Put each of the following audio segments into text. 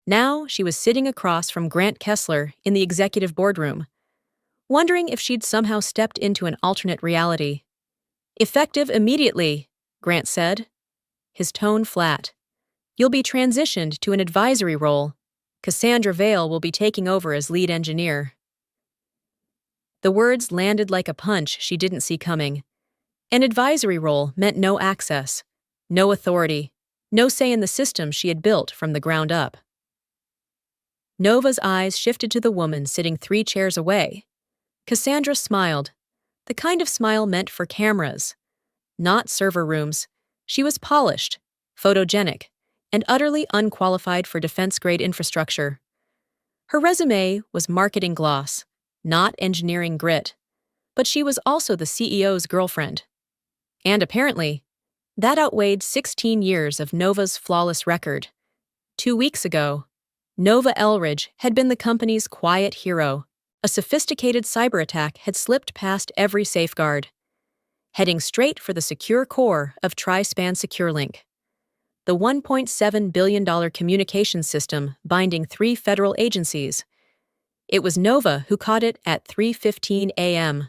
Now she was sitting across from Grant Kessler in the executive boardroom, wondering if she'd somehow stepped into an alternate reality. "Effective immediately," Grant said, his tone flat. "You'll be transitioned to an advisory role. Cassandra Vale will be taking over as lead engineer." The words landed like a punch she didn't see coming. An advisory role meant no access, no authority, no say in the system she had built from the ground up. Nova's eyes shifted to the woman sitting 3 chairs away. Cassandra smiled, the kind of smile meant for cameras, not server rooms. She was polished, photogenic, and utterly unqualified for defense-grade infrastructure. Her resume was marketing gloss, not engineering grit, but she was also the CEO's girlfriend. And apparently, that outweighed 16 years of Nova's flawless record. 2 weeks ago, Nova Elridge had been the company's quiet hero. A sophisticated cyber attack had slipped past every safeguard, heading straight for the secure core of Tri-Span SecureLink, the $1.7 billion communications system binding 3 federal agencies. It was Nova who caught it at 3:15 a.m.,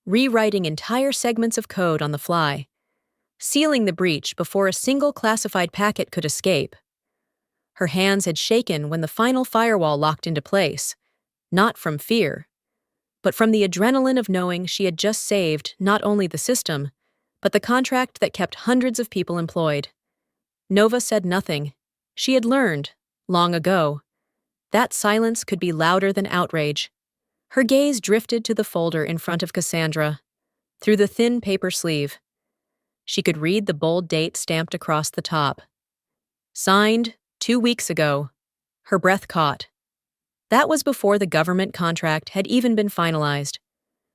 rewriting entire segments of code on the fly, sealing the breach before a single classified packet could escape. Her hands had shaken when the final firewall locked into place, not from fear, but from the adrenaline of knowing she had just saved not only the system, but the contract that kept hundreds of people employed. Nova said nothing. She had learned, long ago, that silence could be louder than outrage. Her gaze drifted to the folder in front of Cassandra, through the thin paper sleeve. She could read the bold date stamped across the top. Signed 2 weeks ago. Her breath caught. That was before the government contract had even been finalized,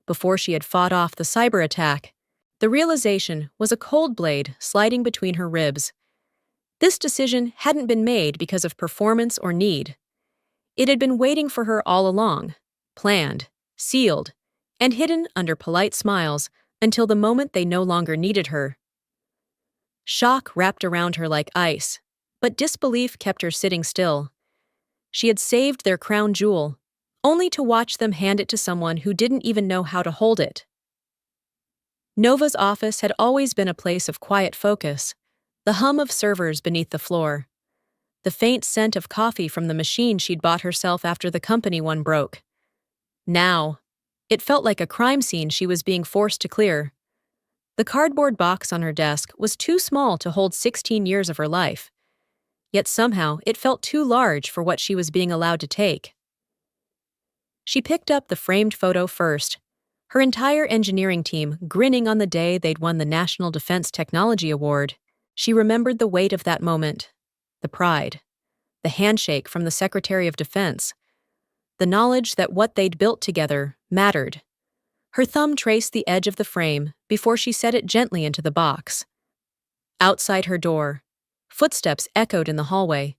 before she had fought off the cyber attack. The realization was a cold blade sliding between her ribs. This decision hadn't been made because of performance or need. It had been waiting for her all along, planned, sealed, and hidden under polite smiles until the moment they no longer needed her. Shock wrapped around her like ice, but disbelief kept her sitting still. She had saved their crown jewel, only to watch them hand it to someone who didn't even know how to hold it. Nova's office had always been a place of quiet focus, the hum of servers beneath the floor, the faint scent of coffee from the machine she'd bought herself after the company one broke. Now, it felt like a crime scene she was being forced to clear. The cardboard box on her desk was too small to hold 16 years of her life, yet somehow it felt too large for what she was being allowed to take. She picked up the framed photo first, her entire engineering team grinning on the day they'd won the National Defense Technology Award. She remembered the weight of that moment, the pride, the handshake from the Secretary of Defense, the knowledge that what they'd built together mattered. Her thumb traced the edge of the frame before she set it gently into the box. Outside her door, footsteps echoed in the hallway.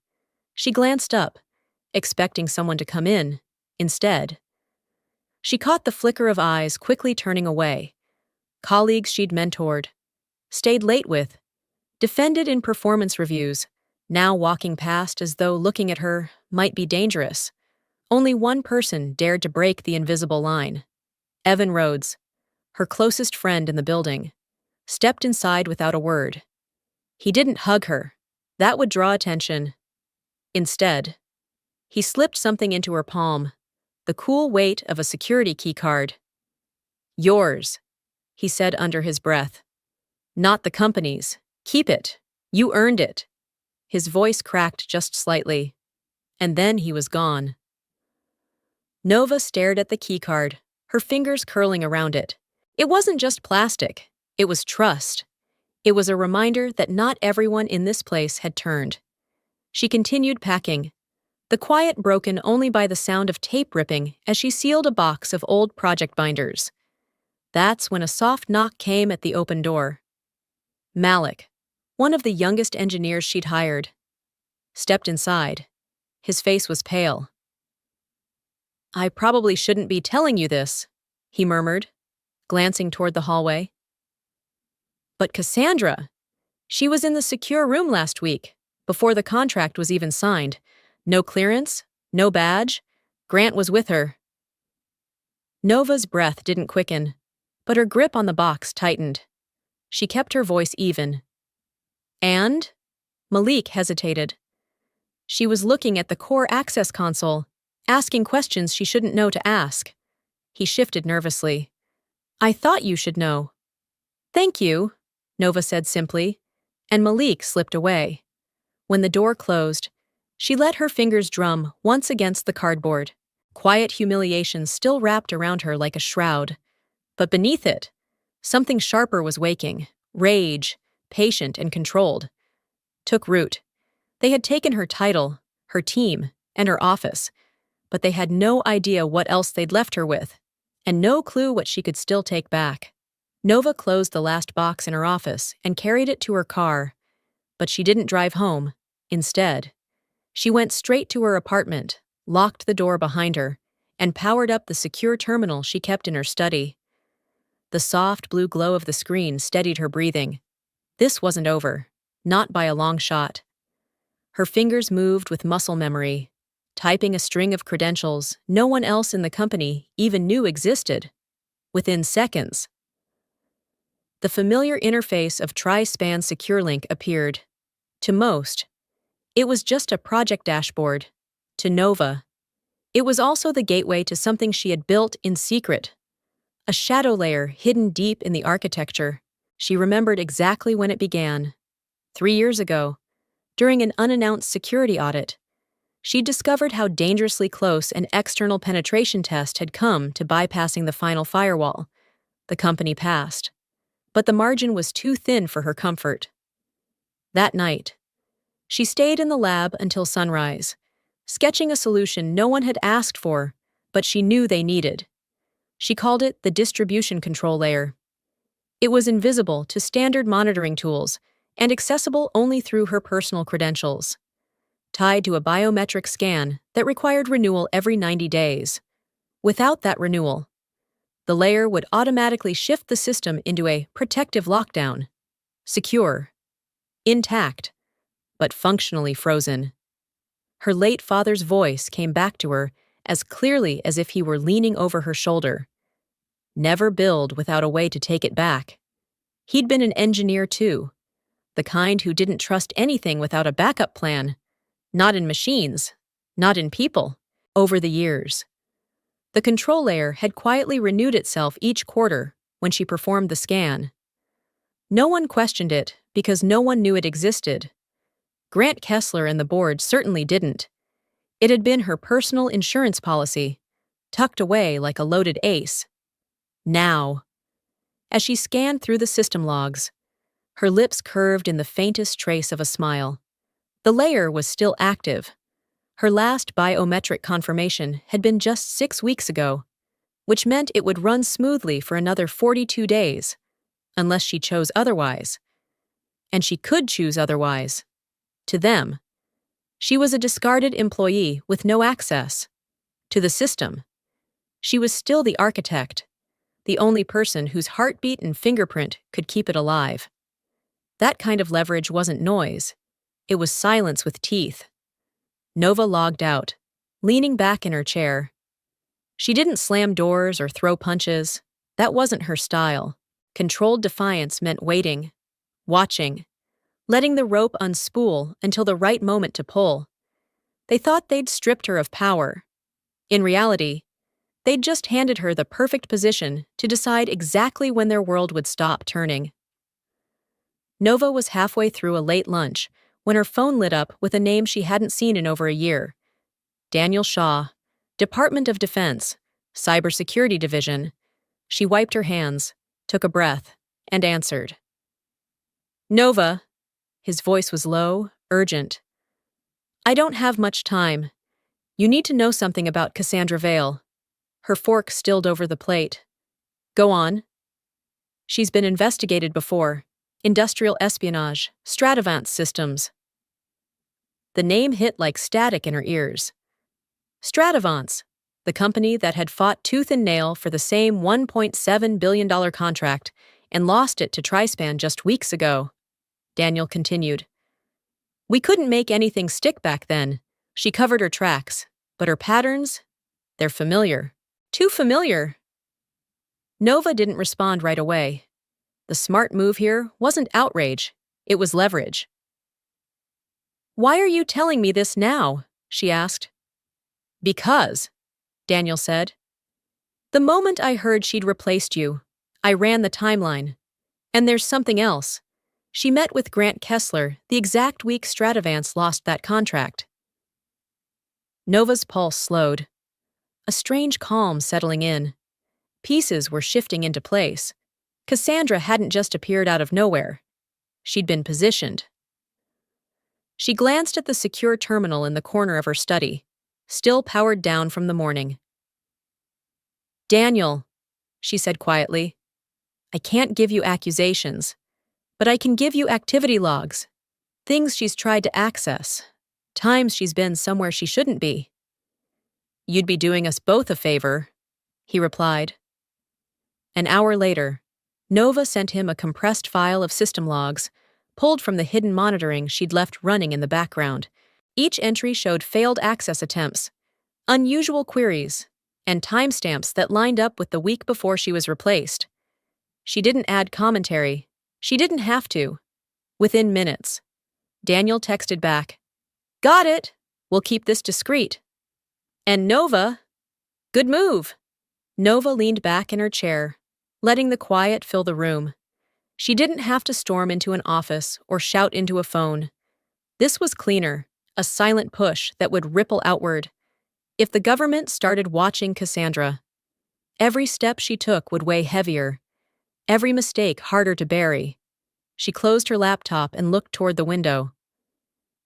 She glanced up, expecting someone to come in. Instead, she caught the flicker of eyes quickly turning away. Colleagues she'd mentored, stayed late with, defended in performance reviews, now walking past as though looking at her might be dangerous. Only one person dared to break the invisible line. Evan Rhodes, her closest friend in the building, stepped inside without a word. He didn't hug her. That would draw attention. Instead, he slipped something into her palm, the cool weight of a security key card. "Yours," he said under his breath. "Not the company's. Keep it. You earned it." His voice cracked just slightly, and then he was gone. Nova stared at the keycard, her fingers curling around it. It wasn't just plastic. It was trust. It was a reminder that not everyone in this place had turned. She continued packing, the quiet broken only by the sound of tape ripping as she sealed a box of old project binders. That's when a soft knock came at the open door. Malik, one of the youngest engineers she'd hired, stepped inside. His face was pale. "I probably shouldn't be telling you this," he murmured, glancing toward the hallway. "But Cassandra, she was in the secure room last week, before the contract was even signed. No clearance? No badge? Grant was with her. Nova's breath didn't quicken, but her grip on the box tightened. She kept her voice even. And? Malik hesitated. She was looking at the core access console, asking questions she shouldn't know to ask. He shifted nervously. I thought you should know. Thank you, Nova said simply, and Malik slipped away. When the door closed, she let her fingers drum once against the cardboard. Quiet humiliation still wrapped around her like a shroud. But beneath it, something sharper was waking. Rage, patient and controlled, took root. They had taken her title, her team, and her office, but they had no idea what else they'd left her with, and no clue what she could still take back. Nova closed the last box in her office and carried it to her car, but she didn't drive home. Instead, she went straight to her apartment, locked the door behind her, and powered up the secure terminal she kept in her study. The soft blue glow of the screen steadied her breathing. This wasn't over, not by a long shot. Her fingers moved with muscle memory, typing a string of credentials no one else in the company even knew existed. Within seconds, the familiar interface of Tri-Span SecureLink appeared. To most, it was just a project dashboard. To Nova, it was also the gateway to something she had built in secret. A shadow layer hidden deep in the architecture. She remembered exactly when it began. 3 years ago, during an unannounced security audit, she discovered how dangerously close an external penetration test had come to bypassing the final firewall. The company passed, but the margin was too thin for her comfort. That night, she stayed in the lab until sunrise, sketching a solution no one had asked for, but she knew they needed. She called it the distribution control layer. It was invisible to standard monitoring tools and accessible only through her personal credentials, tied to a biometric scan that required renewal every 90 days. Without that renewal, the layer would automatically shift the system into a protective lockdown, secure, intact, but functionally frozen. Her late father's voice came back to her as clearly as if he were leaning over her shoulder. Never build without a way to take it back. He'd been an engineer too, the kind who didn't trust anything without a backup plan. Not in machines, not in people. Over the years, the control layer had quietly renewed itself each quarter when she performed the scan. No one questioned it because no one knew it existed. Grant Kessler and the board certainly didn't. It had been her personal insurance policy, tucked away like a loaded ace. Now, as she scanned through the system logs, her lips curved in the faintest trace of a smile. The layer was still active. Her last biometric confirmation had been just 6 weeks ago, which meant it would run smoothly for another 42 days, unless she chose otherwise. And she could choose otherwise. To them, she was a discarded employee with no access. To the system, she was still the architect, the only person whose heartbeat and fingerprint could keep it alive. That kind of leverage wasn't noise. It was silence with teeth. Nova logged out, leaning back in her chair. She didn't slam doors or throw punches. That wasn't her style. Controlled defiance meant waiting, watching, letting the rope unspool until the right moment to pull. They thought they'd stripped her of power. In reality, they'd just handed her the perfect position to decide exactly when their world would stop turning. Nova was halfway through a late lunch when her phone lit up with a name she hadn't seen in over a year. Daniel Shaw, Department of Defense, Cybersecurity Division. She wiped her hands, took a breath, and answered. Nova. His voice was low, urgent. I don't have much time. You need to know something about Cassandra Vale. Her fork stilled over the plate. Go on. She's been investigated before. Industrial espionage, Stratavance systems. The name hit like static in her ears. Stratavance, the company that had fought tooth and nail for the same $1.7 billion contract and lost it to Tri-Span just weeks ago. Daniel continued. We couldn't make anything stick back then. She covered her tracks, but her patterns, they're familiar. Too familiar. Nova didn't respond right away. The smart move here wasn't outrage, it was leverage. "Why are you telling me this now?" she asked. "Because," Daniel said. "The moment I heard she'd replaced you, I ran the timeline. And there's something else. She met with Grant Kessler the exact week Stradivance lost that contract." Nova's pulse slowed. A strange calm settling in. Pieces were shifting into place. Cassandra hadn't just appeared out of nowhere. She'd been positioned. She glanced at the secure terminal in the corner of her study, still powered down from the morning. "Daniel," she said quietly, "I can't give you accusations, but I can give you activity logs, things she's tried to access, times she's been somewhere she shouldn't be." "You'd be doing us both a favor," he replied. An hour later, Nova sent him a compressed file of system logs, pulled from the hidden monitoring she'd left running in the background. Each entry showed failed access attempts, unusual queries, and timestamps that lined up with the week before she was replaced. She didn't add commentary. She didn't have to. Within minutes, Daniel texted back, "Got it! We'll keep this discreet." And Nova, "Good move." Nova leaned back in her chair, letting the quiet fill the room. She didn't have to storm into an office or shout into a phone. This was cleaner, a silent push that would ripple outward. If the government started watching Cassandra, every step she took would weigh heavier, every mistake harder to bury. She closed her laptop and looked toward the window.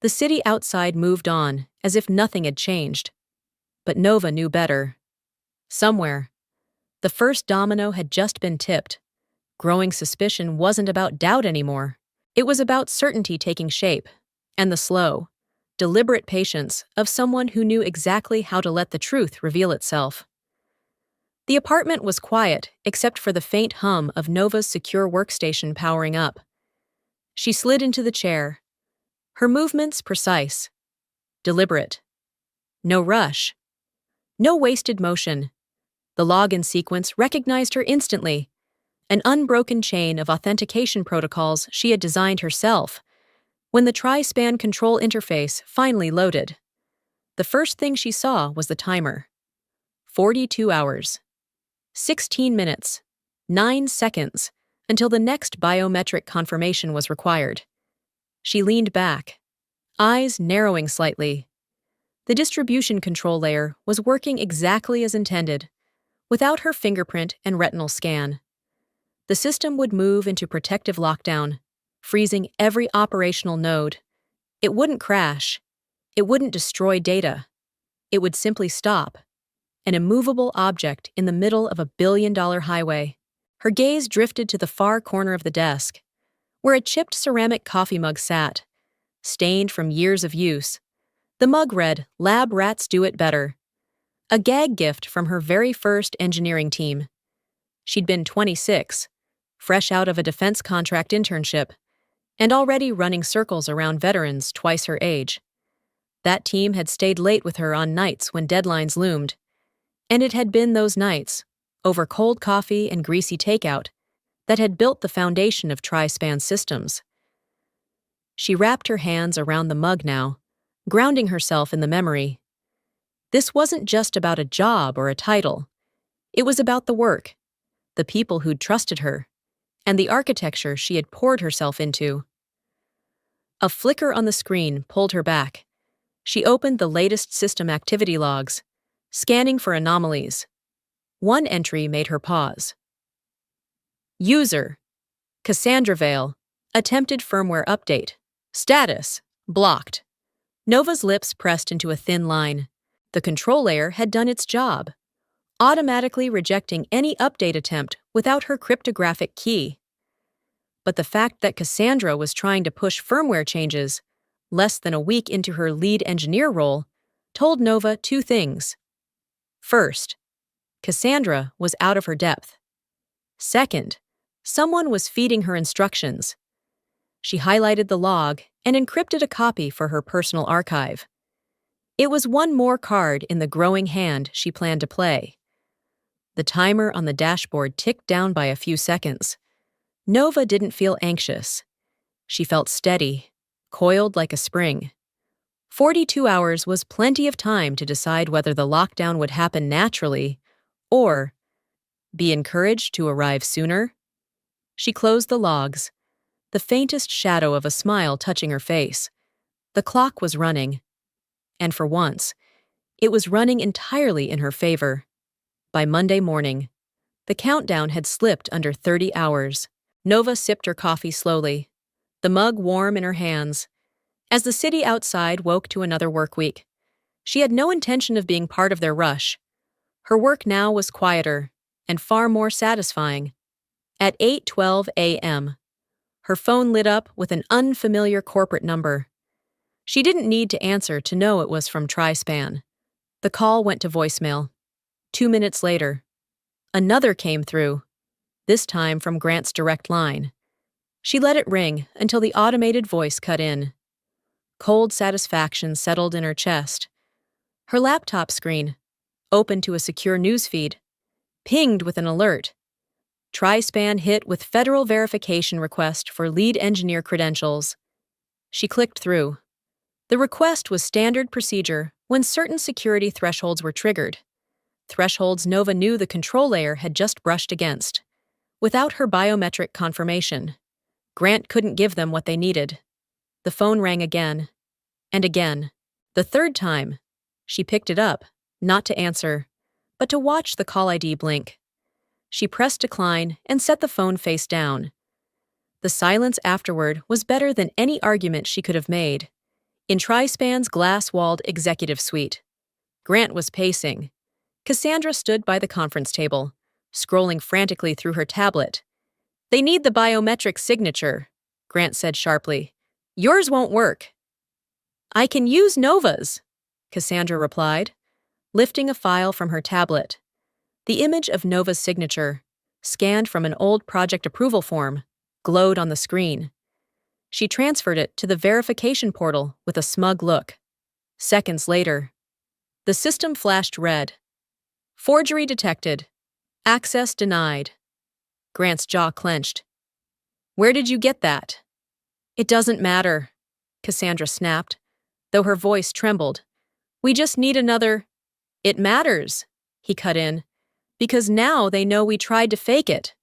The city outside moved on, as if nothing had changed. But Nova knew better. Somewhere, the first domino had just been tipped. Growing suspicion wasn't about doubt anymore. It was about certainty taking shape, and the slow, deliberate patience of someone who knew exactly how to let the truth reveal itself. The apartment was quiet, except for the faint hum of Nova's secure workstation powering up. She slid into the chair, her movements precise, deliberate. No rush. No wasted motion. The login sequence recognized her instantly, an unbroken chain of authentication protocols she had designed herself. When the tri-span control interface finally loaded, the first thing she saw was the timer. 42 hours. 16 minutes. 9 seconds until the next biometric confirmation was required. She leaned back, eyes narrowing slightly. The distribution control layer was working exactly as intended, without her fingerprint and retinal scan. The system would move into protective lockdown, freezing every operational node. It wouldn't crash. It wouldn't destroy data. It would simply stop, an immovable object in the middle of a billion-dollar highway. Her gaze drifted to the far corner of the desk, where a chipped ceramic coffee mug sat, stained from years of use. The mug read, "Lab rats do it better," a gag gift from her very first engineering team. She'd been 26, fresh out of a defense contract internship, and already running circles around veterans twice her age. That team had stayed late with her on nights when deadlines loomed, and it had been those nights, over cold coffee and greasy takeout, that had built the foundation of tri-span systems. She wrapped her hands around the mug now, grounding herself in the memory. This wasn't just about a job or a title. It was about the work, the people who'd trusted her, and the architecture she had poured herself into. A flicker on the screen pulled her back. She opened the latest system activity logs, scanning for anomalies. One entry made her pause. User: Cassandra Vale. Attempted firmware update. Status: blocked. Nova's lips pressed into a thin line. The control layer had done its job, automatically rejecting any update attempt without her cryptographic key. But the fact that Cassandra was trying to push firmware changes, less than a week into her lead engineer role, told Nova two things. First, Cassandra was out of her depth. Second, someone was feeding her instructions. She highlighted the log and encrypted a copy for her personal archive. It was one more card in the growing hand she planned to play. The timer on the dashboard ticked down by a few seconds. Nova didn't feel anxious. She felt steady, coiled like a spring. 42 hours was plenty of time to decide whether the lockdown would happen naturally or be encouraged to arrive sooner. She closed the logs, the faintest shadow of a smile touching her face. The clock was running, and for once, it was running entirely in her favor. By Monday morning, the countdown had slipped under 30 hours. Nova sipped her coffee slowly, the mug warm in her hands. As the city outside woke to another work week, she had no intention of being part of their rush. Her work now was quieter and far more satisfying. At 8:12 a.m., her phone lit up with an unfamiliar corporate number. She didn't need to answer to know it was from TriSpan. The call went to voicemail. 2 minutes later, another came through, this time from Grant's direct line. She let it ring until the automated voice cut in. Cold satisfaction settled in her chest. Her laptop screen, open to a secure newsfeed, pinged with an alert. TriSpan hit with federal verification request for lead engineer credentials. She clicked through. The request was standard procedure when certain security thresholds were triggered. Thresholds Nova knew the control layer had just brushed against. Without her biometric confirmation, Grant couldn't give them what they needed. The phone rang again, and again. The third time, she picked it up, not to answer, but to watch the call ID blink. She pressed decline and set the phone face down. The silence afterward was better than any argument she could have made. In TriSpan's glass-walled executive suite, Grant was pacing. Cassandra stood by the conference table, scrolling frantically through her tablet. "They need the biometric signature," Grant said sharply. "Yours won't work." "I can use Nova's," Cassandra replied, lifting a file from her tablet. The image of Nova's signature, scanned from an old project approval form, glowed on the screen. She transferred it to the verification portal with a smug look. Seconds later, the system flashed red. "Forgery detected. Access denied." Grant's jaw clenched. "Where did you get that?" "It doesn't matter," Cassandra snapped, though her voice trembled. "We just need another—" "It matters," he cut in, "because now they know we tried to fake it."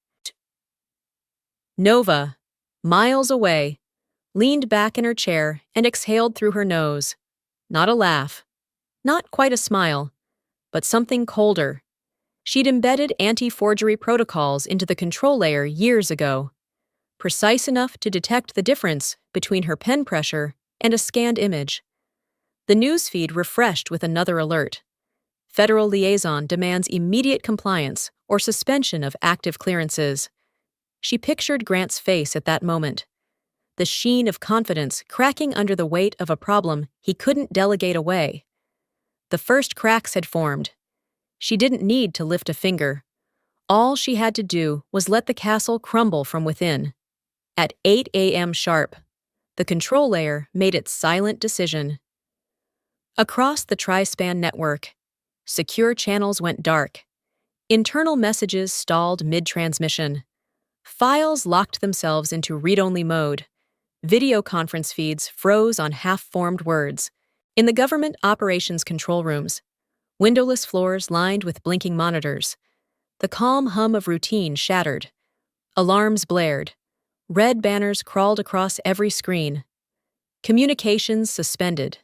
Nova, miles away, leaned back in her chair and exhaled through her nose. Not a laugh, not quite a smile, but something colder. She'd embedded anti-forgery protocols into the control layer years ago, precise enough to detect the difference between her pen pressure and a scanned image. The newsfeed refreshed with another alert. Federal liaison demands immediate compliance or suspension of active clearances. She pictured Grant's face at that moment, the sheen of confidence cracking under the weight of a problem he couldn't delegate away. The first cracks had formed. She didn't need to lift a finger. All she had to do was let the castle crumble from within. At 8 a.m. sharp, the control layer made its silent decision. Across the TriSpan network, secure channels went dark. Internal messages stalled mid-transmission. Files locked themselves into read-only mode. Video conference feeds froze on half-formed words. In the government operations control rooms, windowless floors lined with blinking monitors, the calm hum of routine shattered. Alarms blared. Red banners crawled across every screen. Communications suspended.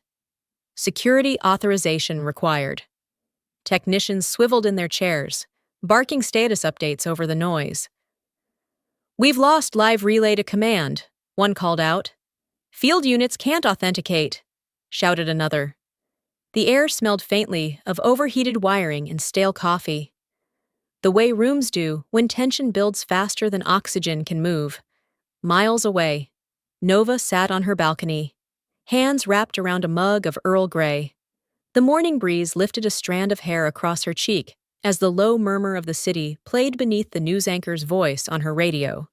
Security authorization required. Technicians swiveled in their chairs, barking status updates over the noise. "We've lost live relay to command," one called out. "Field units can't authenticate," shouted another. The air smelled faintly of overheated wiring and stale coffee. The way rooms do when tension builds faster than oxygen can move. Miles away, Nova sat on her balcony, hands wrapped around a mug of Earl Grey. The morning breeze lifted a strand of hair across her cheek as the low murmur of the city played beneath the news anchor's voice on her radio.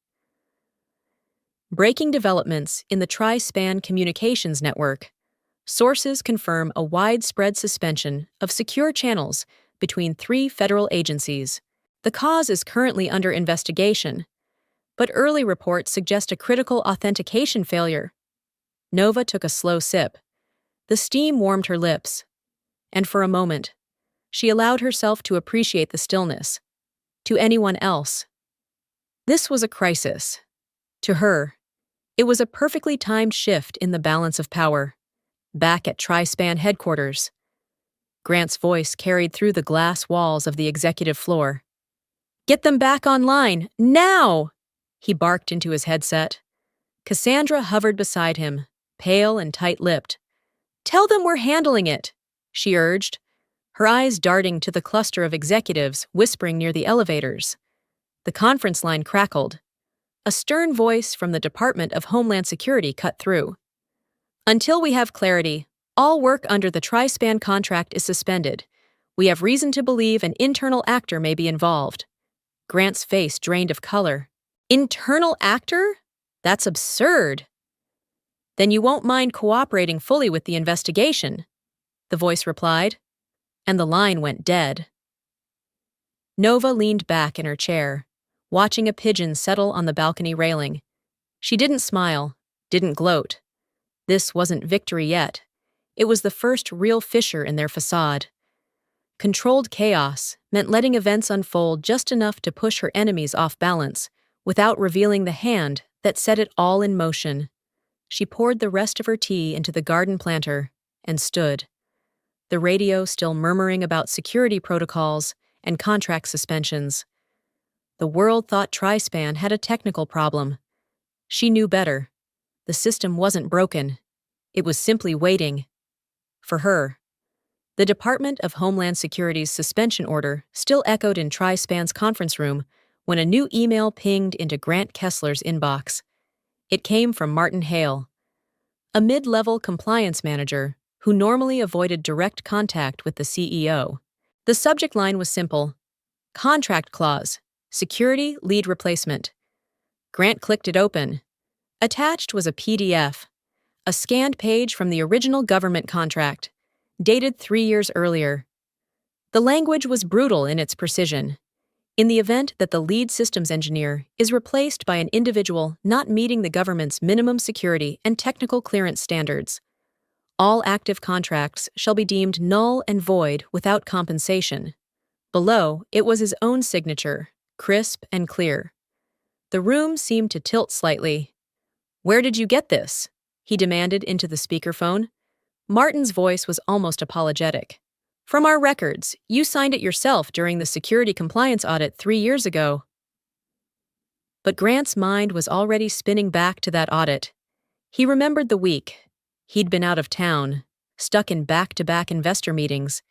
Breaking developments in the TriSpan communications network. Sources confirm a widespread suspension of secure channels between 3 federal agencies. The cause is currently under investigation, but early reports suggest a critical authentication failure. Nova took a slow sip. The steam warmed her lips, and for a moment, she allowed herself to appreciate the stillness. To anyone else, this was a crisis. To her, it was a perfectly timed shift in the balance of power. Back at Trispan headquarters, Grant's voice carried through the glass walls of the executive floor. "Get them back online, now!" He barked into his headset. Cassandra hovered beside him, pale and tight-lipped. "Tell them we're handling it," she urged, her eyes darting to the cluster of executives whispering near the elevators. The conference line crackled. A stern voice from the Department of Homeland Security cut through. "Until we have clarity, all work under the Trispan contract is suspended. We have reason to believe an internal actor may be involved." Grant's face drained of color. "Internal actor? That's absurd." "Then you won't mind cooperating fully with the investigation," the voice replied, and the line went dead. Nova leaned back in her chair, watching a pigeon settle on the balcony railing. She didn't smile, didn't gloat. This wasn't victory yet. It was the first real fissure in their facade. Controlled chaos meant letting events unfold just enough to push her enemies off balance, without revealing the hand that set it all in motion. She poured the rest of her tea into the garden planter and stood, the radio still murmuring about security protocols and contract suspensions. The world thought Trispan had a technical problem. She knew better. The system wasn't broken. It was simply waiting. For her. The Department of Homeland Security's suspension order still echoed in Trispan's conference room when a new email pinged into Grant Kessler's inbox. It came from Martin Hale, a mid-level compliance manager who normally avoided direct contact with the CEO. The subject line was simple: Contract Clause, Security Lead Replacement. Grant clicked it open. Attached was a PDF, a scanned page from the original government contract, dated 3 years earlier. The language was brutal in its precision. In the event that the lead systems engineer is replaced by an individual not meeting the government's minimum security and technical clearance standards, all active contracts shall be deemed null and void without compensation. Below, it was his own signature, crisp and clear. The room seemed to tilt slightly. "Where did you get this?" he demanded into the speakerphone. Martin's voice was almost apologetic. "From our records, you signed it yourself during the security compliance audit 3 years ago." But Grant's mind was already spinning back to that audit. He remembered the week. He'd been out of town, stuck in back-to-back investor meetings.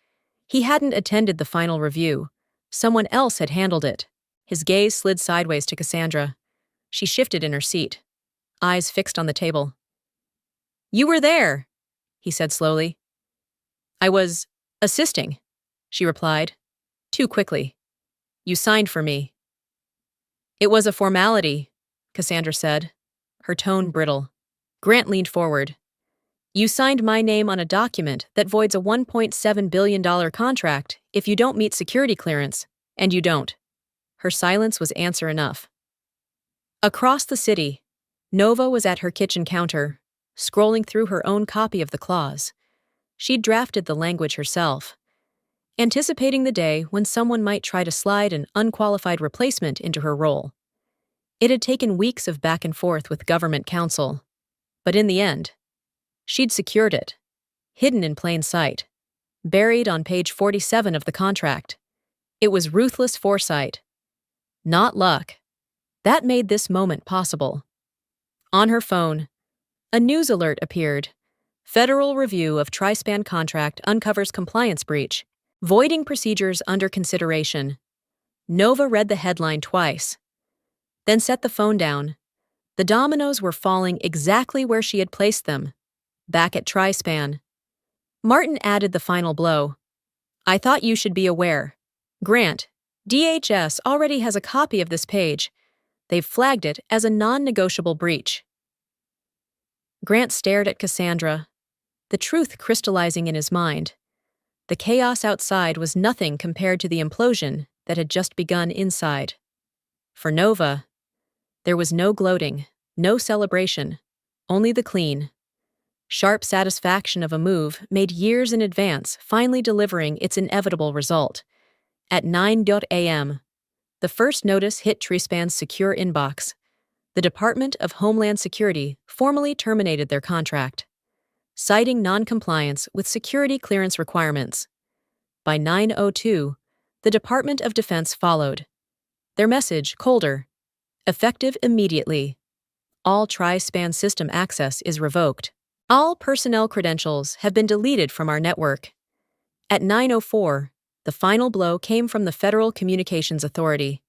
He hadn't attended the final review. Someone else had handled it. His gaze slid sideways to Cassandra. She shifted in her seat, eyes fixed on the table. "You were there," he said slowly. "I was assisting," she replied, too quickly. "You signed for me." "It was a formality," Cassandra said, her tone brittle. Grant leaned forward. "You signed my name on a document that voids a $1.7 billion contract if you don't meet security clearance, and you don't." Her silence was answer enough. Across the city, Nova was at her kitchen counter, scrolling through her own copy of the clause. She'd drafted the language herself, anticipating the day when someone might try to slide an unqualified replacement into her role. It had taken weeks of back and forth with government counsel, but in the end, she'd secured it, hidden in plain sight, buried on page 47 of the contract. It was ruthless foresight, not luck, that made this moment possible. On her phone, a news alert appeared. Federal review of Trispan contract uncovers compliance breach. Voiding procedures under consideration. Nova read the headline twice, then set the phone down. The dominoes were falling exactly where she had placed them, back at Trispan. Martin added the final blow. "I thought you should be aware. Grant, DHS already has a copy of this page. They've flagged it as a non-negotiable breach." Grant stared at Cassandra. the truth crystallizing in his mind. The chaos outside was nothing compared to the implosion that had just begun inside. For Nova, there was no gloating, no celebration, only the clean, sharp satisfaction of a move made years in advance finally delivering its inevitable result. At 9 a.m., the first notice hit Trispan's secure inbox. The Department of Homeland Security formally terminated their contract, citing non-compliance with security clearance requirements. By 9:02, the Department of Defense followed. Their message, colder, effective immediately. All Trispan system access is revoked. All personnel credentials have been deleted from our network. At 9:04, the final blow came from the Federal Communications Authority.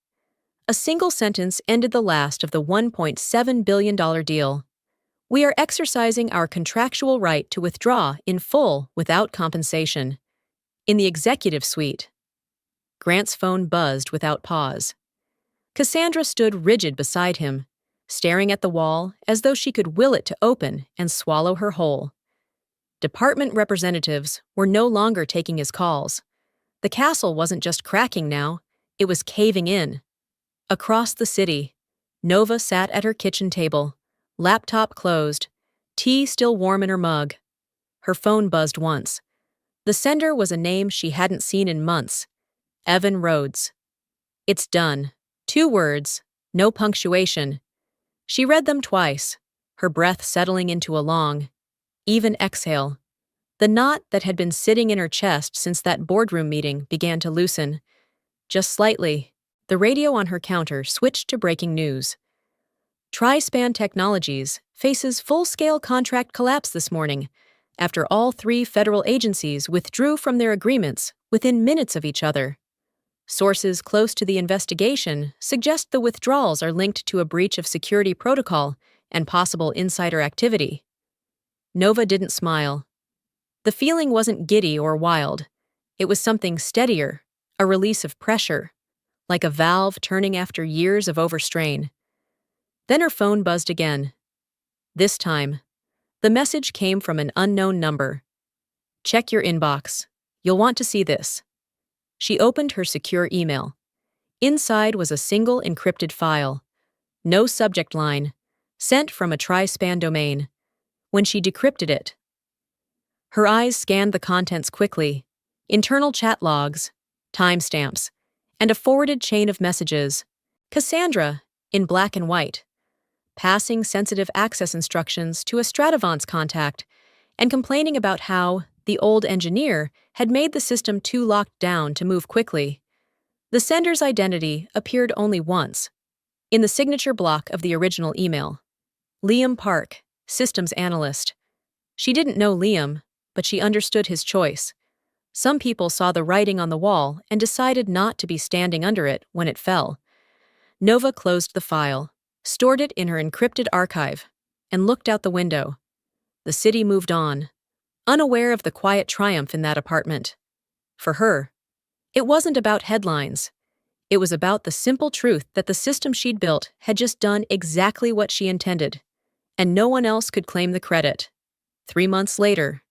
A single sentence ended the last of the $1.7 billion deal. We are exercising our contractual right to withdraw in full without compensation. In the executive suite, Grant's phone buzzed without pause. Cassandra stood rigid beside him, staring at the wall as though she could will it to open and swallow her whole. Department representatives were no longer taking his calls. The castle wasn't just cracking now, it was caving in. Across the city, Nova sat at her kitchen table, laptop closed, tea still warm in her mug. Her phone buzzed once. The sender was a name she hadn't seen in months. Evan Rhodes. It's done. 2 words, no punctuation. She read them twice, her breath settling into a long, even exhale. The knot that had been sitting in her chest since that boardroom meeting began to loosen. Just slightly, the radio on her counter switched to breaking news. Trispan Technologies faces full-scale contract collapse this morning, after all 3 federal agencies withdrew from their agreements within minutes of each other. Sources close to the investigation suggest the withdrawals are linked to a breach of security protocol and possible insider activity. Nova didn't smile. The feeling wasn't giddy or wild. It was something steadier, a release of pressure, like a valve turning after years of overstrain. Then her phone buzzed again. This time, the message came from an unknown number. Check your inbox. You'll want to see this. She opened her secure email. Inside was a single encrypted file. No subject line. Sent from a Trispan domain. When she decrypted it, her eyes scanned the contents quickly. Internal chat logs, timestamps, and a forwarded chain of messages. Cassandra, in black and white, passing sensitive access instructions to a Stratavance contact and complaining about how the old engineer had made the system too locked down to move quickly. The sender's identity appeared only once, in the signature block of the original email. Liam Park, systems analyst. She didn't know Liam, but she understood his choice. Some people saw the writing on the wall and decided not to be standing under it when it fell. Nova closed the file, stored it in her encrypted archive, and looked out the window. The city moved on, unaware of the quiet triumph in that apartment. For her, it wasn't about headlines. It was about the simple truth that the system she'd built had just done exactly what she intended, and no one else could claim the credit. 3 months later,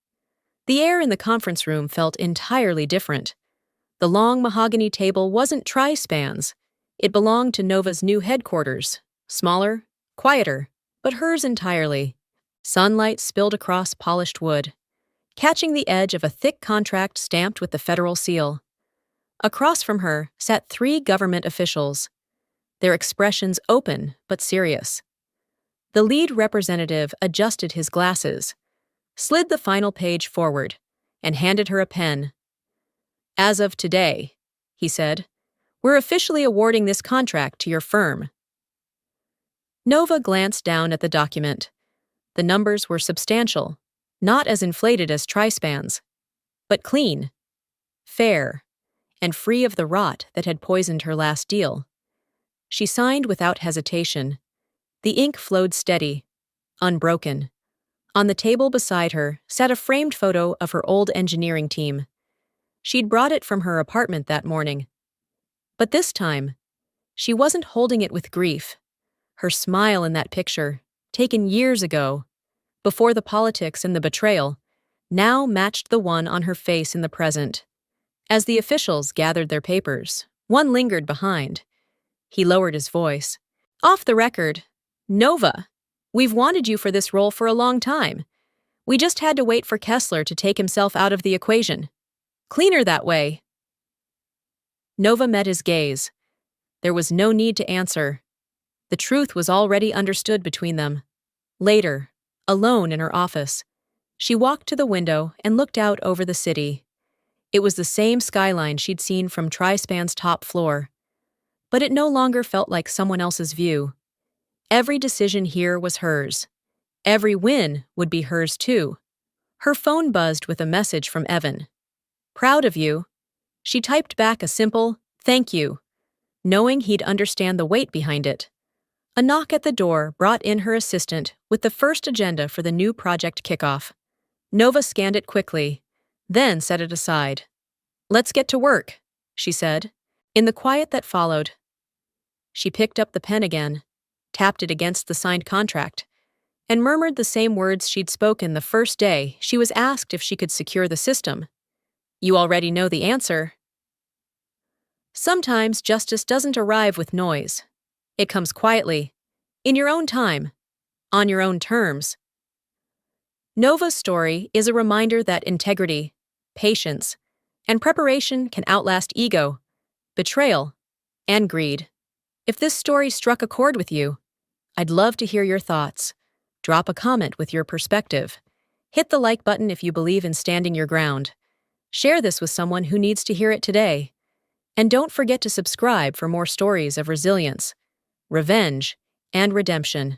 the air in the conference room felt entirely different. The long mahogany table wasn't Trispan's. It belonged to Nova's new headquarters. Smaller, quieter, but hers entirely. Sunlight spilled across polished wood, catching the edge of a thick contract stamped with the federal seal. Across from her sat 3 government officials, their expressions open but serious. The lead representative adjusted his glasses, slid the final page forward, and handed her a pen. As of today, he said, we're officially awarding this contract to your firm. Nova glanced down at the document. The numbers were substantial, not as inflated as Trispan's, but clean, fair, and free of the rot that had poisoned her last deal. She signed without hesitation. The ink flowed steady, unbroken. On the table beside her sat a framed photo of her old engineering team. She'd brought it from her apartment that morning. But this time, she wasn't holding it with grief. Her smile in that picture, taken years ago, before the politics and the betrayal, now matched the one on her face in the present. As the officials gathered their papers, one lingered behind. He lowered his voice. Off the record, Nova, we've wanted you for this role for a long time. We just had to wait for Kessler to take himself out of the equation. Cleaner that way. Nova met his gaze. There was no need to answer. The truth was already understood between them. Later, alone in her office, she walked to the window and looked out over the city. It was the same skyline she'd seen from Trispan's top floor. But it no longer felt like someone else's view. Every decision here was hers. Every win would be hers too. Her phone buzzed with a message from Evan. Proud of you. She typed back a simple, thank you, knowing he'd understand the weight behind it. A knock at the door brought in her assistant with the first agenda for the new project kickoff. Nova scanned it quickly, then set it aside. Let's get to work, she said. In the quiet that followed, she picked up the pen again, tapped it against the signed contract, and murmured the same words she'd spoken the first day she was asked if she could secure the system. You already know the answer. Sometimes justice doesn't arrive with noise. It comes quietly, in your own time, on your own terms. Nova's story is a reminder that integrity, patience, and preparation can outlast ego, betrayal, and greed. If this story struck a chord with you, I'd love to hear your thoughts. Drop a comment with your perspective. Hit the like button if you believe in standing your ground. Share this with someone who needs to hear it today. And don't forget to subscribe for more stories of resilience, revenge, and redemption.